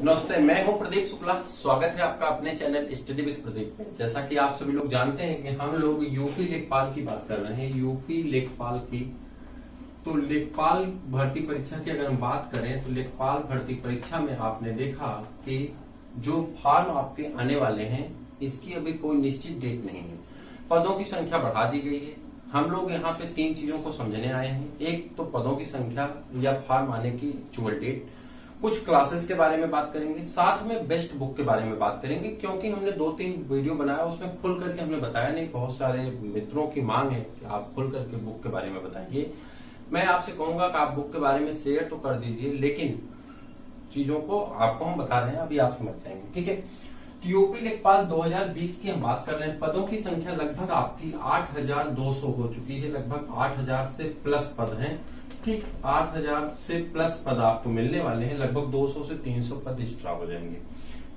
नमस्ते, मैं हूं प्रदीप शुक्ला। स्वागत है आपका अपने चैनल स्टडी विद प्रदीप पे। जैसा कि आप सभी लोग जानते हैं कि हम लोग यूपी लेखपाल की बात कर रहे हैं। यूपी लेखपाल की तो लेखपाल भर्ती परीक्षा की अगर हम बात करें तो लेखपाल भर्ती परीक्षा में आपने देखा कि जो फॉर्म आपके आने वाले हैं इसकी अभी कोई निश्चित डेट नहीं है। पदों की संख्या बढ़ा दी गई है। हम लोग यहाँ पे तीन चीजों को समझने आए हैं। एक तो पदों की संख्या या फॉर्म आने की एक्चुअल डेट, कुछ क्लासेस के बारे में बात करेंगे, साथ में बेस्ट बुक के बारे में बात करेंगे। क्योंकि हमने 2-3 वीडियो बनाया उसमें खुल करके हमने बताया नहीं। बहुत सारे मित्रों की मांग है कि आप खुल करके बुक के बारे में बताइए। मैं आपसे कहूंगा कि आप बुक के बारे में शेयर तो कर दीजिए, लेकिन चीजों को आपको हम बता रहे हैं, अभी आप समझ जाएंगे। ठीक है, तो यूपी लेखपाल 2020 की हम बात कर रहे हैं। पदों की संख्या लगभग आपकी 8200 हो चुकी है। लगभग 8000 से प्लस पद हैं। ठीक, 8000 से प्लस पद आपको मिलने वाले हैं। लगभग 200 से 300 पद एक्स्ट्रा हो जाएंगे।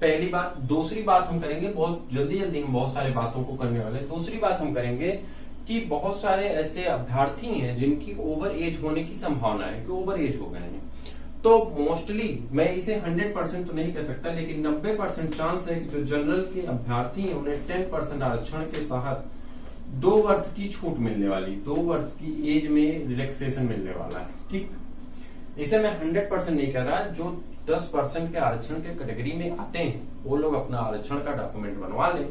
पहली बात। दूसरी बात हम करेंगे, बहुत जल्दी जल्दी हम बहुत सारी बातों को करने वाले हैं। दूसरी बात हम करेंगे कि बहुत सारे ऐसे अभ्यर्थी हैं जिनकी ओवर एज होने की संभावना है, कि ओवर एज हो गए हैं। तो मोस्टली मैं इसे 100% तो नहीं कह सकता, लेकिन 90% चांस है कि जो जनरल के अभ्यर्थी हैं उन्हें 10% आरक्षण के तहत 2 वर्ष की छूट मिलने वाली, 2 वर्ष की एज में रिलैक्सेशन मिलने वाला है। ठीक, इसे मैं 100% नहीं कह रहा। जो 10% के आरक्षण के कैटेगरी में आते हैं वो लोग अपना आरक्षण का डॉक्यूमेंट बनवा लें,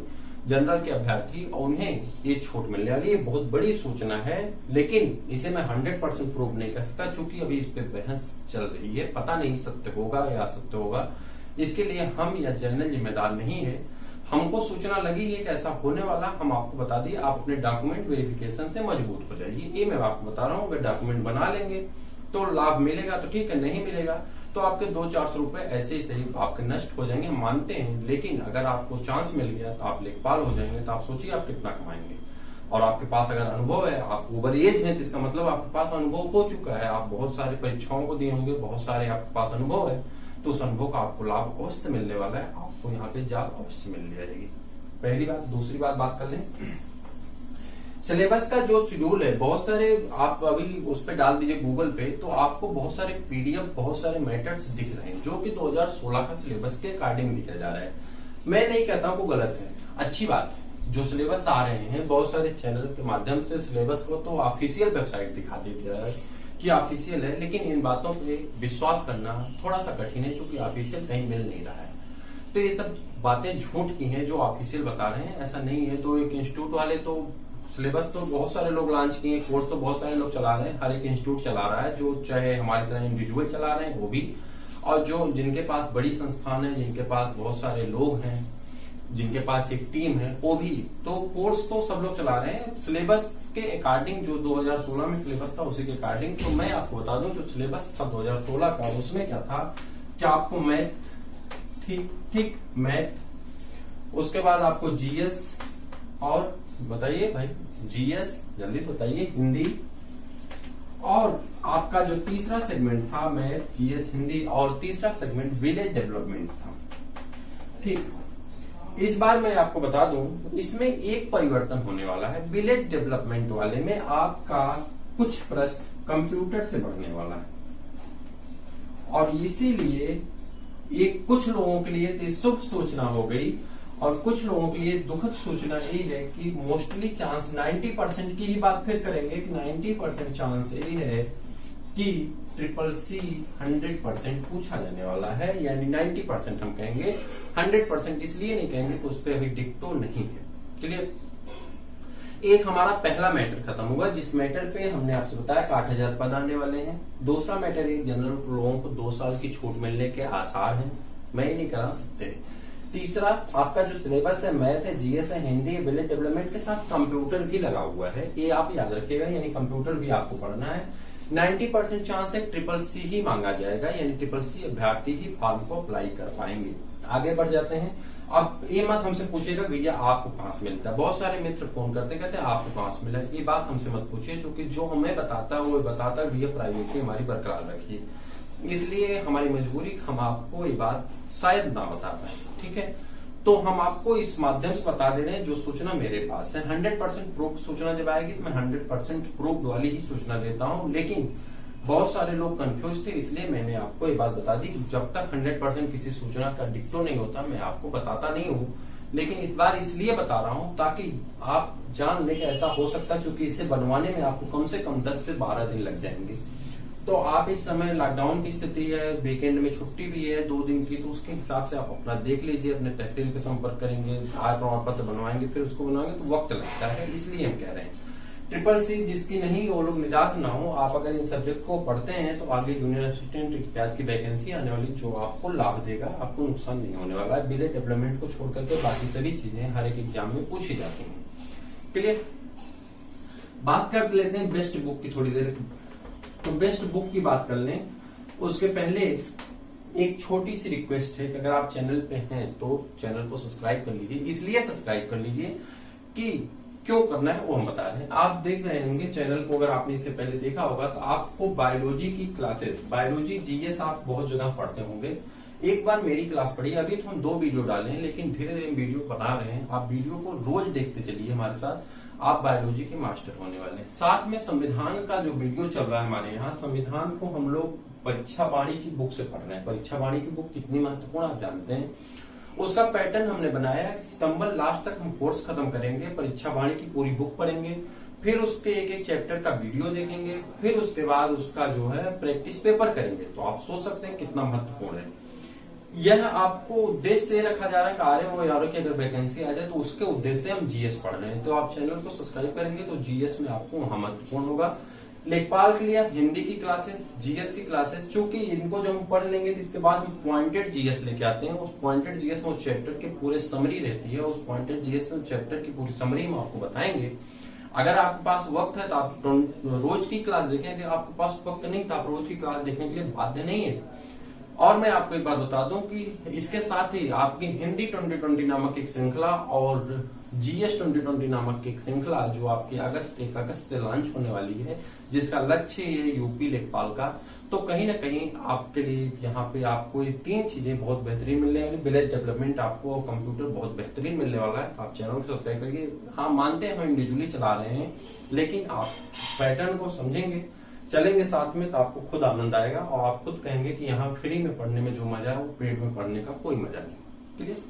जनरल के अभ्यर्थी, और उन्हें ये छूट मिलने वाली है। बहुत बड़ी सूचना है, लेकिन इसे मैं 100% प्रूव नहीं कर सकता, चूंकि अभी इस पे बहस चल रही है। पता नहीं सत्य होगा या असत्य होगा, इसके लिए हम या जनरल जिम्मेदार नहीं है। हमको सूचना लगी है कि ऐसा होने वाला, हम आपको बता दिए। आप अपने डॉक्यूमेंट वेरिफिकेशन से मजबूत हो जाइए, ये मैं आपको बता रहा हूँ। अगर डॉक्यूमेंट बना लेंगे तो लाभ मिलेगा तो ठीक है, नहीं मिलेगा तो आपके 200-400 रुपए ऐसे ही सही आपके नष्ट हो जाएंगे, हम मानते हैं। लेकिन अगर आपको चांस मिल गया तो आप लेखपाल हो जाएंगे, तो आप सोचिए आप कितना कमाएंगे। और आपके पास अगर अनुभव है, आप ओवर एज है, तो इसका मतलब आपके पास अनुभव हो चुका है। आप बहुत सारे परीक्षाओं को दिए होंगे, बहुत सारे आपके पास अनुभव है, तो उस अनुभव का आपको लाभ अवश्य मिलने वाला है। आपको यहाँ पे जॉब अवश्य मिल जाएगी। पहली बात। दूसरी बात कर लें, सिलेबस का जो शेड्यूल है, बहुत सारे आप अभी उस पर डाल दीजिए गूगल पे, तो आपको बहुत सारे पीडीएफ, बहुत सारे मैटर्स दिख रहे हैं जो कि 2016 का सिलेबस के अकॉर्डिंग दिखा जा रहा है। मैं नहीं कहता हूँ वो गलत है, अच्छी बात है। जो सिलेबस आ रहे हैं बहुत सारे चैनल के माध्यम से, सिलेबस को तो ऑफिशियल वेबसाइट दिखा देती है कि ऑफिशियल है, लेकिन इन बातों पे विश्वास करना थोड़ा सा कठिन है, क्योंकि ऑफिशियल कहीं मिल नहीं रहा है। तो ये सब बातें झूठ की हैं जो ऑफिशियल बता रहे हैं, ऐसा नहीं है। तो एक इंस्टीट्यूट वाले तो सिलेबस तो बहुत सारे लोग लॉन्च किए, कोर्स तो बहुत सारे लोग चला रहे हैं, हर एक इंस्टीट्यूट चला रहा है, जो चाहे हमारी तरह इंडिविजुअल चला रहे हैं वो भी, और जो जिनके पास बड़ी संस्थान है, जिनके पास बहुत सारे लोग हैं, जिनके पास एक टीम है, वो भी। तो कोर्स तो सब लोग चला रहे हैं सिलेबस के अकॉर्डिंग। जो 2016 में सिलेबस था उसी के अकॉर्डिंग। तो मैं आपको बता दूं, जो सिलेबस था 2016 का, उसमें क्या था कि आपको मैथ थी, ठीक, मैथ, उसके बाद आपको जीएस, और बताइए भाई, जीएस जल्दी से बताइए, हिंदी, और आपका जो तीसरा सेगमेंट था मैथ, जीएस, हिंदी, और तीसरा सेगमेंट विलेज डेवलपमेंट था। ठीक, इस बार मैं आपको बता दूं, इसमें एक परिवर्तन होने वाला है। विलेज डेवलपमेंट वाले में आपका कुछ प्रश्न कंप्यूटर से बढ़ने वाला है, और इसीलिए ये कुछ लोगों के लिए तो शुभ सूचना हो गई, और कुछ लोगों के लिए दुखद सूचना ये है कि मोस्टली चांस 90% की ही बात फिर करेंगे कि 90% चांस ये है कि CCC 100% पूछा जाने वाला है। यानी 90% हम कहेंगे, 100% इसलिए नहीं कहेंगे कि उस पर अभी डिक्टो नहीं है। क्लियर। एक हमारा पहला मैटर खत्म हुआ, जिस मैटर पे हमने आपसे बताया कि 8000 पद आने वाले हैं। दूसरा मैटर, एक जनरल लोगों को 2 साल की छूट मिलने के आसार हैं, मैं ही नहीं करा सकते। तीसरा, आपका जो सिलेबस है, मैथ है, जीएस है, हिंदी है, विलेज डेवलपमेंट के साथ कंप्यूटर भी लगा हुआ है, ये आप याद रखिएगा। यानी कंप्यूटर भी आपको पढ़ना है। 90% चांस है CCC ही मांगा जाएगा, यानी CCC अभ्यर्थी ही फॉर्म को अप्लाई कर पाएंगे। आगे बढ़ जाते हैं। अब ये मत हमसे पूछेगा भैया आपको कहां से मिलता है। बहुत सारे मित्र फोन करते कहते हैं आपको कहां से मिला, ये बात हमसे मत पूछिए, क्योंकि जो हमें बताता है वो बताता है। भैया प्राइवेसी हमारी बरकरार रखिए, इसलिए हमारी मजबूरी, हम आपको ये बात शायद ना बता पाए। ठीक है, तो हम आपको इस माध्यम से बता दे रहे हैं जो सूचना मेरे पास है। 100% प्रूफ सूचना जब आएगी तो मैं 100% प्रूफ वाली ही सूचना देता हूं, लेकिन बहुत सारे लोग कंफ्यूज थे, इसलिए मैंने आपको ये बात बता दी कि जब तक 100% किसी सूचना का डिक्टो नहीं होता मैं आपको बताता नहीं हूँ। लेकिन इस बार इसलिए बता रहा हूँ ताकि आप जान लें कि ऐसा हो सकता है, क्योंकि इसे बनवाने में आपको कम से कम 10 से 12 दिन लग जाएंगे। तो आप इस समय लॉकडाउन की स्थिति है, वीकेंड में छुट्टी भी है 2 दिन की, तो उसके हिसाब से आप अपना देख लीजिए, अपने तहसील पे संपर्क करेंगे, आय प्रमाण पत्र बनवाएंगे, फिर उसको बनवाएंगे तो वक्त लगता है, इसलिए हम कह रहे हैं। CCC जिसकी नहीं वो लोग निराश ना हो, आप अगर इन सब्जेक्ट को पढ़ते हैं तो आगे जूनियर असिस्टेंट इत्यादि की वैकेंसी आने वाली जो आपको लाभ देगा, आपको नुकसान नहीं होने वाला है। बिले डेवलपमेंट को छोड़कर के बाकी सभी चीजें हर एक एग्जाम में पूछी जाती हैं। क्लियर? बात कर लेते हैं बेस्ट बुक की थोड़ी देर। तो बेस्ट बुक की बात कर लें उसके पहले एक छोटी सी रिक्वेस्ट है कि अगर आप चैनल पे हैं तो चैनल को सब्सक्राइब कर लीजिए। इसलिए सब्सक्राइब कर लीजिए कि क्यों करना है वो हम बता रहे हैं। आप देख रहे होंगे चैनल को, अगर आपने इससे पहले देखा होगा तो आपको बायोलॉजी की क्लासेस, बायोलॉजी जीएस आप बहुत जगह पढ़ते होंगे। एक बार मेरी क्लास पढ़ी, अभी तो हम 2 वीडियो डाले हैं लेकिन धीरे धीरे वीडियो बना रहे हैं। आप वीडियो को रोज देखते चलिए हमारे साथ, आप बायोलॉजी के मास्टर होने वाले हैं। साथ में संविधान का जो वीडियो चल रहा है हमारे यहाँ, संविधान को हम लोग परीक्षा वाणी की बुक से पढ़ रहे हैं। परीक्षा वाणी की बुक कितनी महत्वपूर्ण आप जानते हैं। उसका पैटर्न हमने बनाया है, सितंबर लास्ट तक हम कोर्स खत्म करेंगे, परीक्षा वाणी की पूरी बुक पढ़ेंगे, फिर उसके एक एक चैप्टर का वीडियो देखेंगे, फिर उसके बाद उसका जो है प्रैक्टिस पेपर करेंगे। तो आप सोच सकते हैं कितना महत्वपूर्ण है। यह आपको उद्देश्य से रखा जा रहा है कि आर्य और यारो की अगर वैकेंसी आ जाए तो उसके उद्देश्य से हम जीएस पढ़ रहे हैं। तो आप चैनल को सब्सक्राइब करेंगे तो जीएस में आपको वहां महत्वपूर्ण होगा। लेखपाल के लिए आप हिंदी की क्लासेस, जीएस की क्लासेस, चूंकि इनको जब हम पढ़ लेंगे तो इसके बाद हम पॉइंटेड जीएस लेके आते हैं। उस पॉइंटेड जीएस में उस चैप्टर के पूरे समरी रहती है, उस पॉइंटेड जीएस में चैप्टर की पूरी समरी हम आपको बताएंगे। अगर आपके पास वक्त है तो आप रोज की क्लास देखें, अगर आपके पास वक्त नहीं तो आप रोज की क्लास देखने के लिए बाध्य नहीं है। और मैं आपको एक बात बता दूं कि इसके साथ ही आपकी हिंदी 2020 नामक एक श्रृंखला और जीएस 2020 नामक एक श्रृंखला जो आपकी 1 अगस्त से लॉन्च होने वाली है, जिसका लक्ष्य है यूपी लेखपाल का। तो कहीं ना कहीं आपके लिए यहाँ पे आपको ये 3 चीजें बहुत बेहतरीन मिलने वाली। विलेज डेवलपमेंट आपको कंप्यूटर बहुत बेहतरीन मिलने वाला है। आप चैनल को सब्सक्राइब करिए। हाँ, मानते हैं हम इंडिविजुअली चला रहे हैं, लेकिन आप पैटर्न को समझेंगे, चलेंगे साथ में तो आपको खुद आनंद आएगा और आप खुद कहेंगे कि यहाँ फ्री में पढ़ने में जो मजा है वो पेड में पढ़ने का कोई मजा नहीं। क्लियर?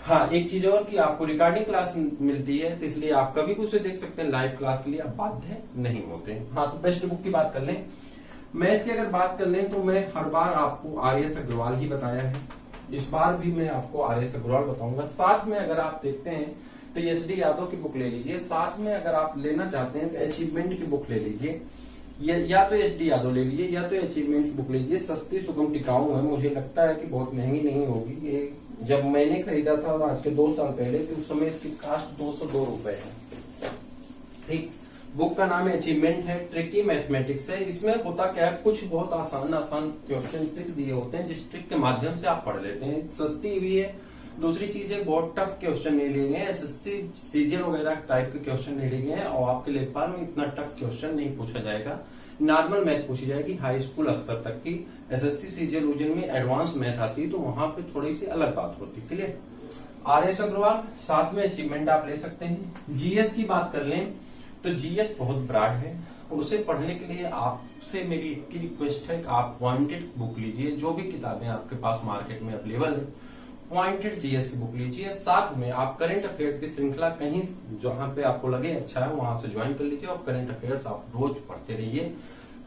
हाँ, एक चीज और कि आपको रिकॉर्डिंग क्लास मिलती है, तो इसलिए आप कभी भी उसे देख सकते हैं। लाइव क्लास के लिए आप बाध्य नहीं होते। हाँ, तो बेस्ट बुक की बात कर लें। मैथ की अगर बात कर लें तो मैं हर बार आपको आर.एस. अग्रवाल ही बताया है, इस बार भी मैं आपको आर.एस. अग्रवाल बताऊंगा। साथ में अगर आप देखते हैं तो एस.डी. यादव की बुक ले लीजिए। साथ में अगर आप लेना चाहते हैं तो अचीवमेंट की बुक ले लीजिए, या तो एस.डी. यादव ले लीजिए या तो अचीवमेंट की बुक लीजिए। सस्ती, सुगम, टिकाऊ है। मुझे लगता है कि बहुत महंगी नहीं होगी। ये जब मैंने खरीदा था आज के 2 साल पहले, तो उस समय इसकी कास्ट 202 रुपए है। ठीक, बुक का नाम है अचीवमेंट है, ट्रिकी मैथमेटिक्स है। इसमें होता क्या है, कुछ बहुत आसान आसान क्वेश्चन ट्रिक दिए होते हैं, जिस ट्रिक के माध्यम से आप पढ़ लेते हैं। सस्ती भी है। दूसरी चीज है, बहुत टफ क्वेश्चन नहीं लिए गए, एसएससी सीजीएल वगैरह टाइप के क्वेश्चन नहीं लिए गए हैं, और आपके लेखपाल में इतना टफ क्वेश्चन नहीं पूछा जाएगा। नॉर्मल मैथ पूछी जाएगी, हाई स्कूल स्तर तक की। एसएससी सीजीएल यूजन में एडवांस मैथ आती है, तो वहां पे थोड़ी सी अलग बात होती है। क्लियर? आर.एस. अग्रवाल, साथ में अचीवमेंट आप ले सकते हैं। जीएस की बात कर लें तो जीएस बहुत ब्रॉड है, उसे पढ़ने के लिए आपसे मेरी एक ही रिक्वेस्ट है कि आप पॉइंटेड बुक लीजिए। जो भी किताबें आपके पास मार्केट में अवेलेबल है, पॉइंटेड जीएस की बुक लीजिए। साथ में आप करंट अफेयर्स की श्रृंखला कहीं जहां पे आपको लगे अच्छा है वहां से ज्वाइन कर लीजिए, और करंट अफेयर्स आप रोज पढ़ते रहिए।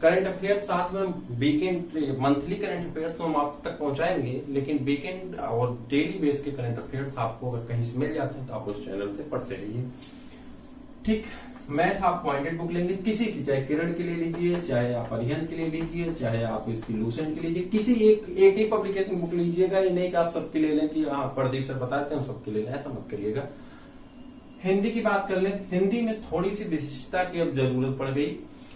करंट अफेयर्स साथ में वीकेंड, मंथली करंट अफेयर्स तो हम आप तक पहुंचाएंगे, लेकिन वीकेंड और डेली बेस के करंट अफेयर्स आपको अगर कहीं से मिल जाते हैं तो आप उस चैनल से पढ़ते रहिए। ठीक, मैथ आप पॉइंटेड बुक लेंगे किसी की, चाहे किरण के लिए लीजिए, चाहे आप अरिहंत के लिए लीजिए, चाहे आप इसकी लूसेंट के लीजिए, किसी एक ही पब्लिकेशन बुक लीजिएगा। ये नहीं कि आप सबके ले लें कि हाँ प्रदीप सर बताते हैं हम सबके ले लें, ऐसा मत करिएगा। हिंदी की बात कर लें, हिंदी में थोड़ी सी विशिष्टता की अब जरूरत पड़ गई।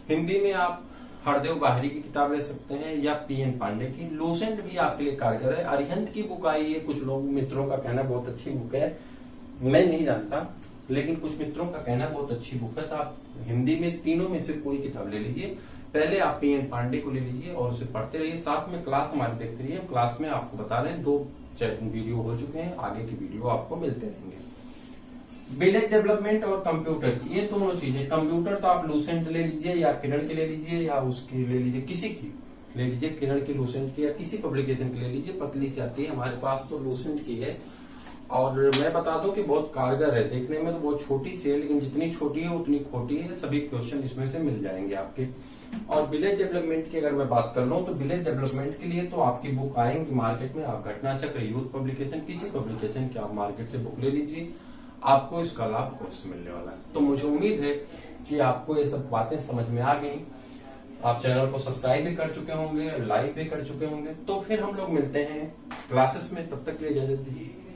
हिंदी में आप हरदेव बाहरी की किताब ले सकते हैं या पी.एन. पांडे की। लूसेंट भी आपके लिए कारगर है। अरिहंत की बुक आई है, कुछ लोग मित्रों का कहना बहुत अच्छी बुक है, मैं नहीं जानता, लेकिन कुछ मित्रों का कहना बहुत अच्छी बुक है। तो आप हिंदी में तीनों में से कोई किताब ले लीजिए। पहले आप पी.एन. पांडे को ले लीजिए और उसे पढ़ते रहिए। साथ में क्लास हमारी देखते रहिए। क्लास में आपको बता रहे हैं 2 वीडियो हो चुके हैं, आगे की वीडियो आपको मिलते रहेंगे। विलेज डेवलपमेंट और कंप्यूटर, ये दोनों चीजें, कंप्यूटर तो आप लूसेंट ले लीजिए या किरण की ले लीजिए या उसकी ले लीजिए, किसी की ले लीजिए, किरण की, लूसेंट की, या किसी पब्लिकेशन की ले लीजिए, पतली सी आती है। हमारे पास तो लूसेंट की है, और मैं बता दूं कि बहुत कारगर है। देखने में तो बहुत छोटी सी है, लेकिन जितनी छोटी है उतनी खोटी है। सभी क्वेश्चन इसमें से मिल जाएंगे आपके। और विलेज डेवलपमेंट की अगर मैं बात कर लूं तो विलेज डेवलपमेंट के लिए तो आपकी बुक आएंगी मार्केट में। आप घटना चक्र, यूथ पब्लिकेशन, किसी पब्लिकेशन की आप मार्केट से बुक ले लीजिए, आपको इसका लाभ अवश्य मिलने वाला है। तो मुझे उम्मीद है कि आपको ये सब बातें समझ में आ गई। आप चैनल को सब्सक्राइब भी कर चुके होंगे, लाइक भी कर चुके होंगे। तो फिर हम लोग मिलते हैं क्लासेस में, तब तक के लिए इजाजत दीजिए।